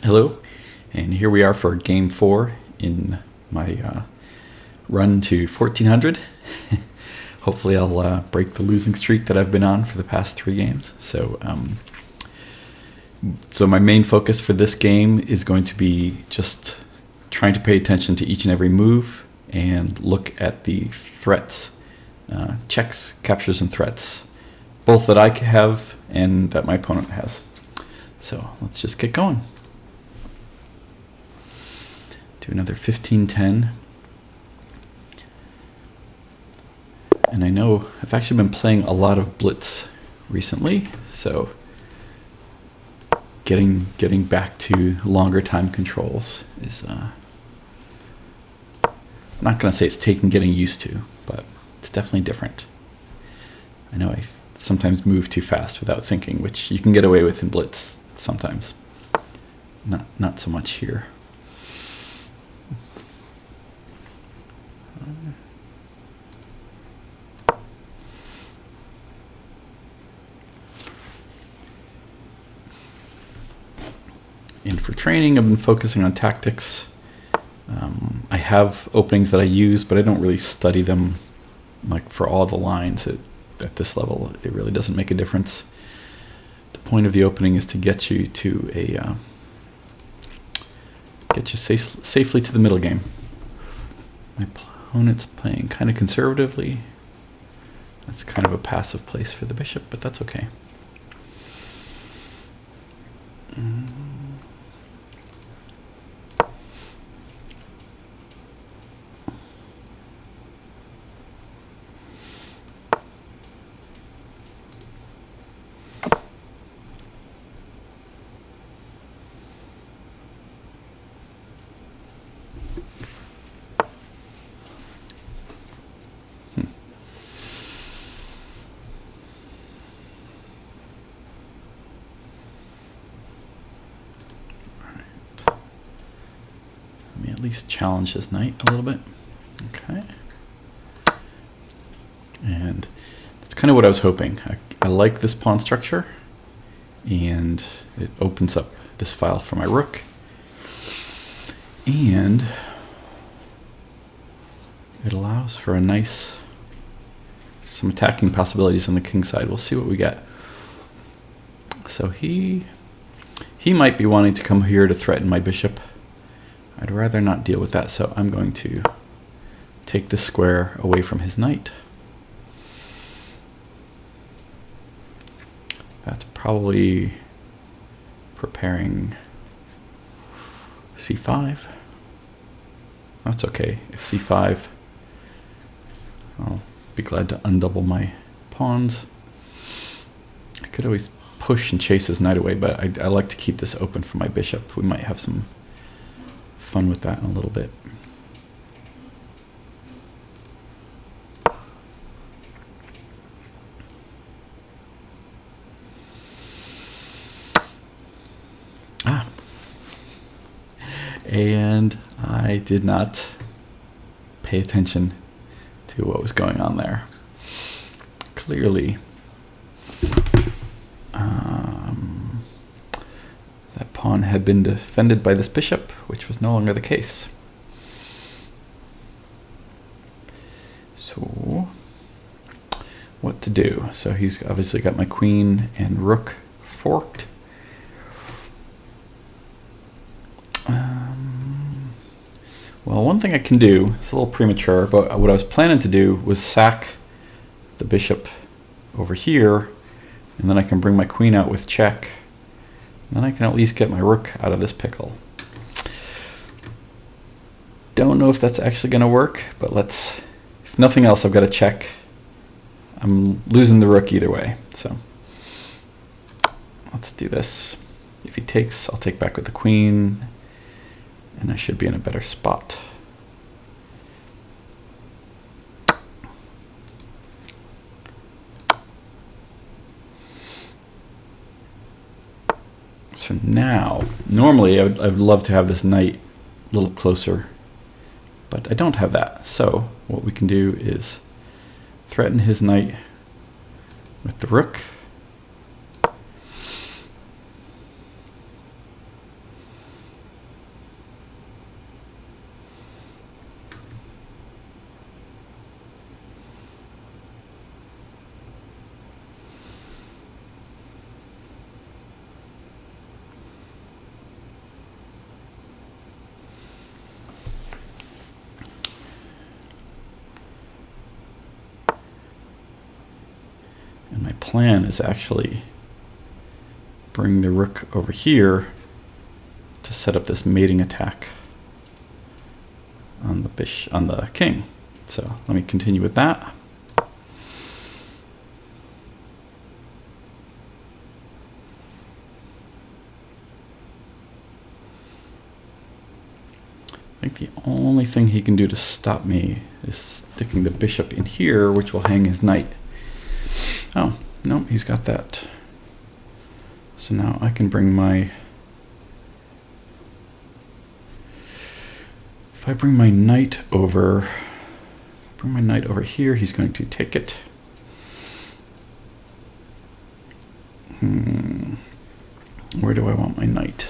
Hello, and here we are for game 4 in my run to 1400. Hopefully I'll break the losing streak that I've been on for the past 3 games. So my main focus for this game is going to be just trying to pay attention to each and every move and look at the threats, checks, captures, and threats, both that I have and that my opponent has. So let's just get going. Do another 15-10. And I know I've actually been playing a lot of Blitz recently, so getting back to longer time controls is I'm not going to say it's taking getting used to, but it's definitely different. I know I sometimes move too fast without thinking, which you can get away with in Blitz sometimes. Not so much here. And for training, I've been focusing on tactics. I have openings that I use, but I don't really study them like for all the lines. At this level, it really doesn't make a difference. The point of the opening is to get you to safely to the middle game. My opponent's playing kind of conservatively. That's kind of a passive place for the bishop, but that's okay. At least challenge his knight a little bit. Okay. And that's kind of what I was hoping. I like this pawn structure, and it opens up this file for my rook. And it allows for some attacking possibilities on the king side. We'll see what we get. So he might be wanting to come here to threaten my bishop. I'd rather not deal with that, so I'm going to take this square away from his knight. That's probably preparing c5. That's okay. If c5, I'll be glad to undouble my pawns. I could always push and chase his knight away, but I like to keep this open for my bishop. We might have some fun with that in a little bit. And I did not pay attention to what was going on there. Clearly, that pawn had been defended by this bishop, which was no longer the case. So, what to do? So he's obviously got my queen and rook forked. Well, one thing I can do, it's a little premature, but what I was planning to do was sack the bishop over here, and then I can bring my queen out with check. Then I can at least get my rook out of this pickle. Don't know if that's actually going to work, but if nothing else, I've got a check. I'm losing the rook either way, so let's do this. If he takes, I'll take back with the queen, and I should be in a better spot. So now, normally I'd love to have this knight a little closer, but I don't have that. So what we can do is threaten his knight with the rook. plan is actually bring the rook over here to set up this mating attack on the king. So let me continue with that. I think the only thing he can do to stop me is sticking the bishop in here, which will hang his knight. Oh, no, he's got that. So now I can bring my... If I bring my knight over here, he's going to take it. Where do I want my knight?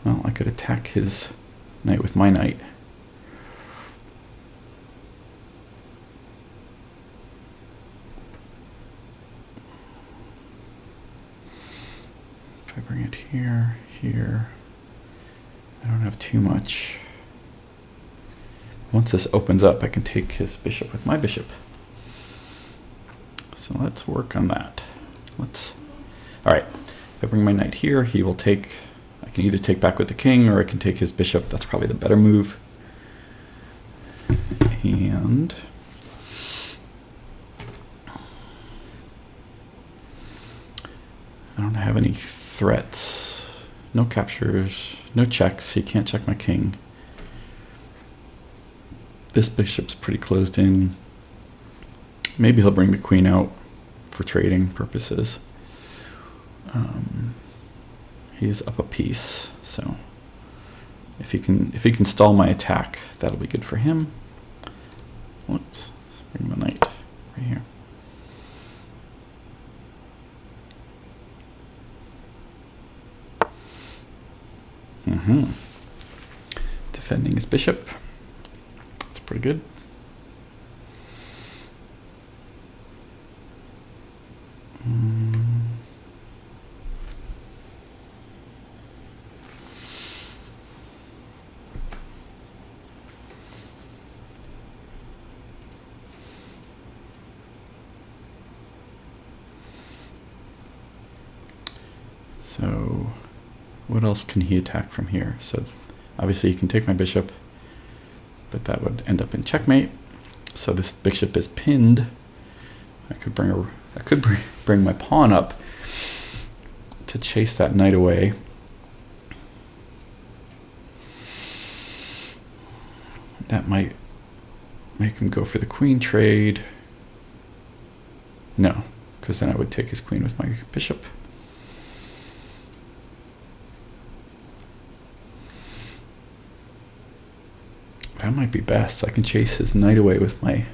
Well, I could attack his knight with my knight. If I bring it here, I don't have too much. Once this opens up, I can take his bishop with my bishop. So let's work on that. All right, if I bring my knight here, he will take... I can either take back with the king or I can take his bishop. That's probably the better move. And I don't have any threats. No captures, no checks. He can't check my king. This bishop's pretty closed in. Maybe he'll bring the queen out for trading purposes. He is up a piece, so if he can stall my attack, that'll be good for him. Whoops, let's bring the knight right here. Defending his bishop. That's pretty good. So what else can he attack from here? So obviously he can take my bishop, but that would end up in checkmate. So this bishop is pinned. I could bring my pawn up to chase that knight away. That might make him go for the queen trade. No, because then I would take his queen with my bishop. That might be best. I can chase his knight away with my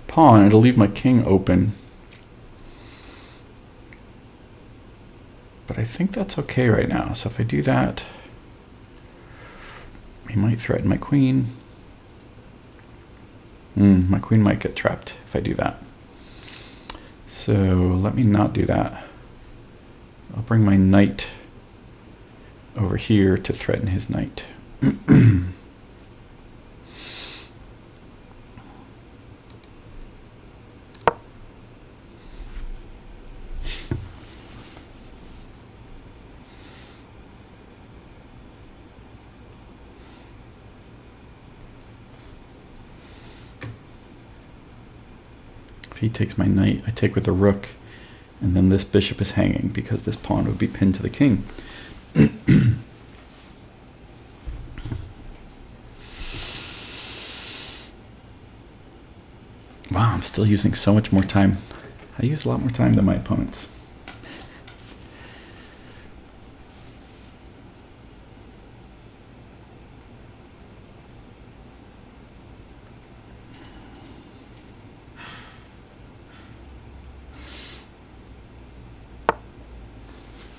pawn. It'll leave my king open. But I think that's okay right now. So if I do that, he might threaten my queen. My queen might get trapped if I do that. So let me not do that. I'll bring my knight over here to threaten his knight. He takes my knight, I take with the rook, and then this bishop is hanging because this pawn would be pinned to the king. Wow, I'm still using so much more time. I use a lot more time than my opponents.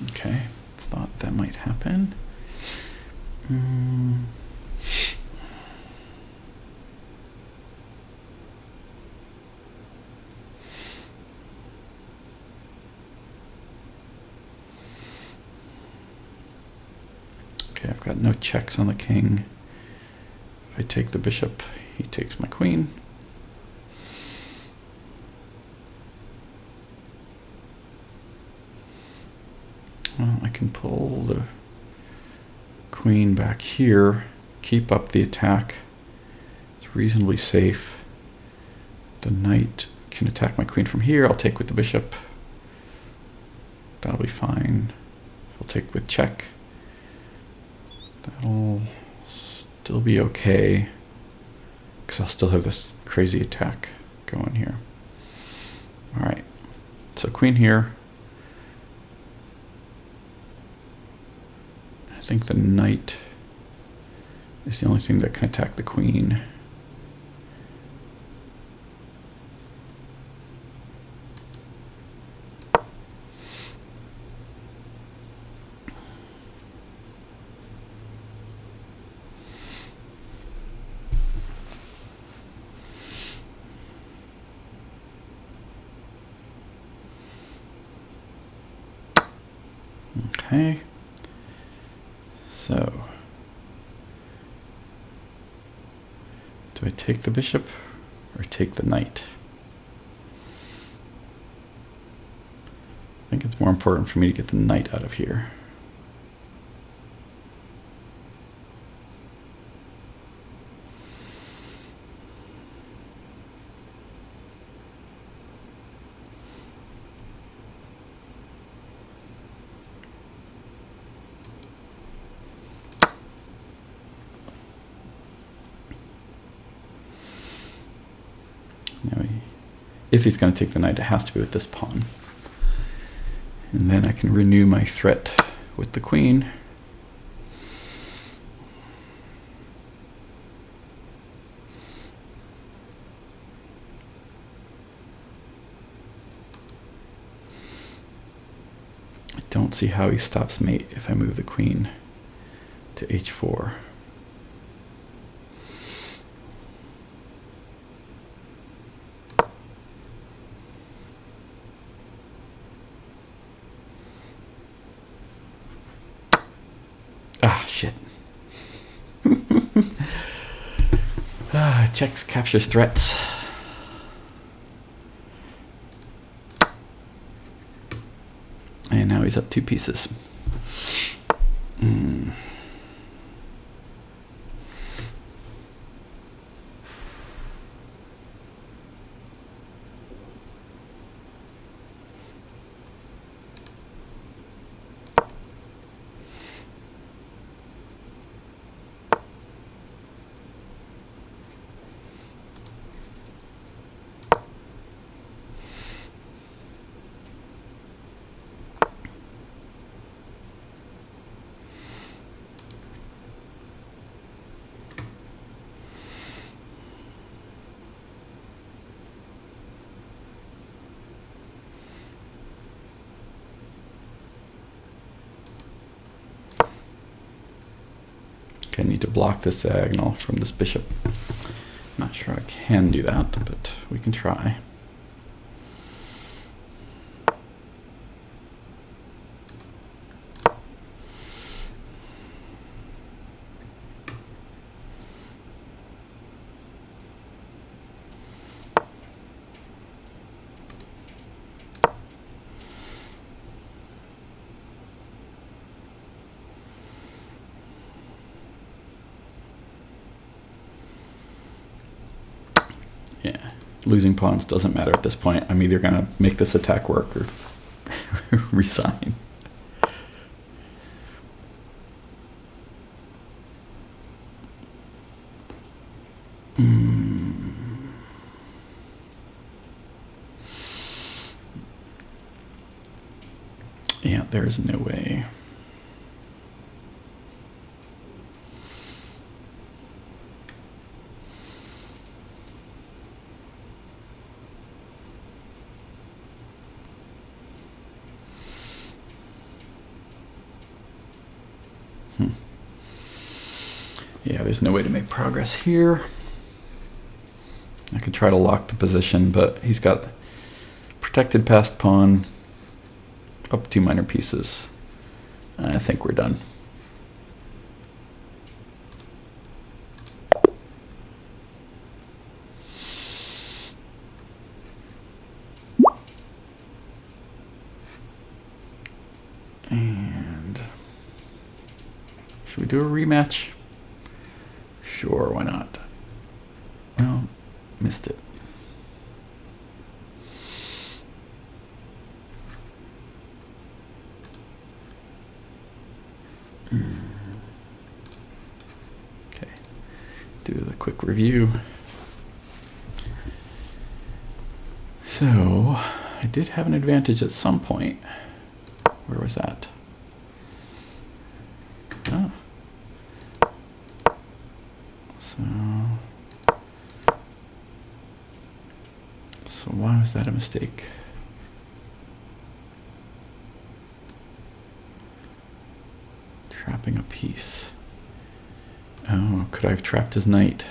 Okay, thought that might happen. Okay, I've got no checks on the king. If I take the bishop, he takes my queen. can pull the queen back here, keep up the attack. It's reasonably safe. The knight can attack my queen from here. I'll take with the bishop. That'll be fine. I'll take with check. That'll still be okay, because I'll still have this crazy attack going here. All right, so queen here. I think the knight is the only thing that can attack the queen. Okay, so do I take the bishop or take the knight? I think it's more important for me to get the knight out of here. If he's going to take the knight, it has to be with this pawn. And then I can renew my threat with the queen. I don't see how he stops mate if I move the queen to h4. Ah, shit. Checks, captures threats. And now he's up 2 pieces. Okay, I need to block this diagonal from this bishop. Not sure I can do that, but we can try. Yeah, losing pawns doesn't matter at this point. I'm either going to make this attack work or resign. Yeah, there's no way. Yeah, there's no way to make progress here. I could try to lock the position, but he's got protected passed pawn, up 2 minor pieces. I think we're done. And Should we do a rematch? Sure, why not? Well, missed it. Okay, do the quick review. So, I did have an advantage at some point. Where was that? Oh. So why was that a mistake? Trapping a piece. Oh, could I have trapped his knight?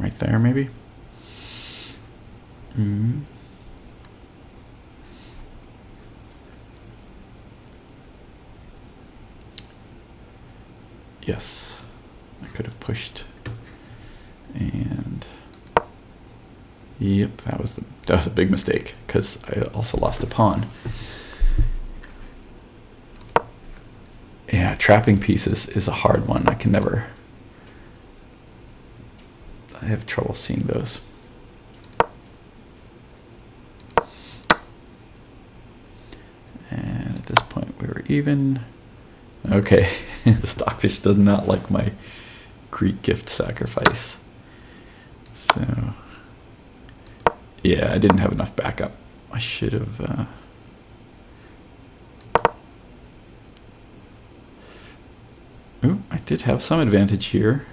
Right there, maybe? Yes, I could have pushed, and yep, that was a big mistake because I also lost a pawn. Yeah, trapping pieces is a hard one. I have trouble seeing those. And at this point we were even. Okay, the Stockfish does not like my Greek gift sacrifice. So, yeah, I didn't have enough backup. I should have. Ooh, I did have some advantage here.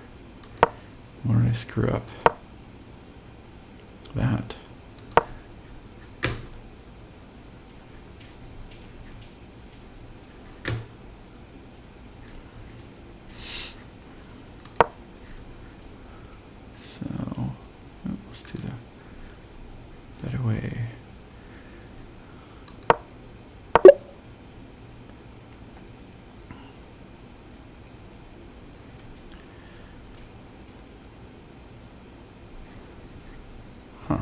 Where did I screw up? That. Let's do the better way. Huh.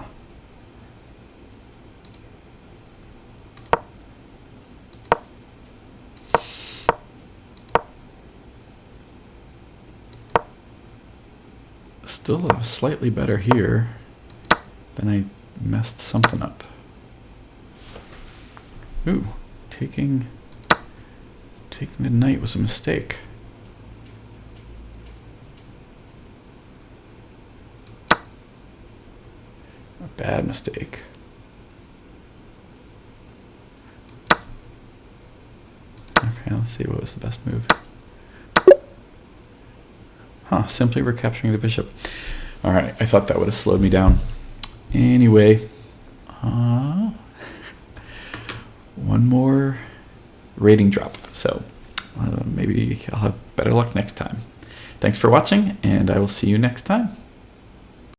Still slightly better here. Then I messed something up. Ooh, taking the knight was a mistake. A bad mistake. Okay, let's see what was the best move. Huh, simply recapturing the bishop. All right, I thought that would have slowed me down. Anyway, one more rating drop. So maybe I'll have better luck next time. Thanks for watching, and I will see you next time.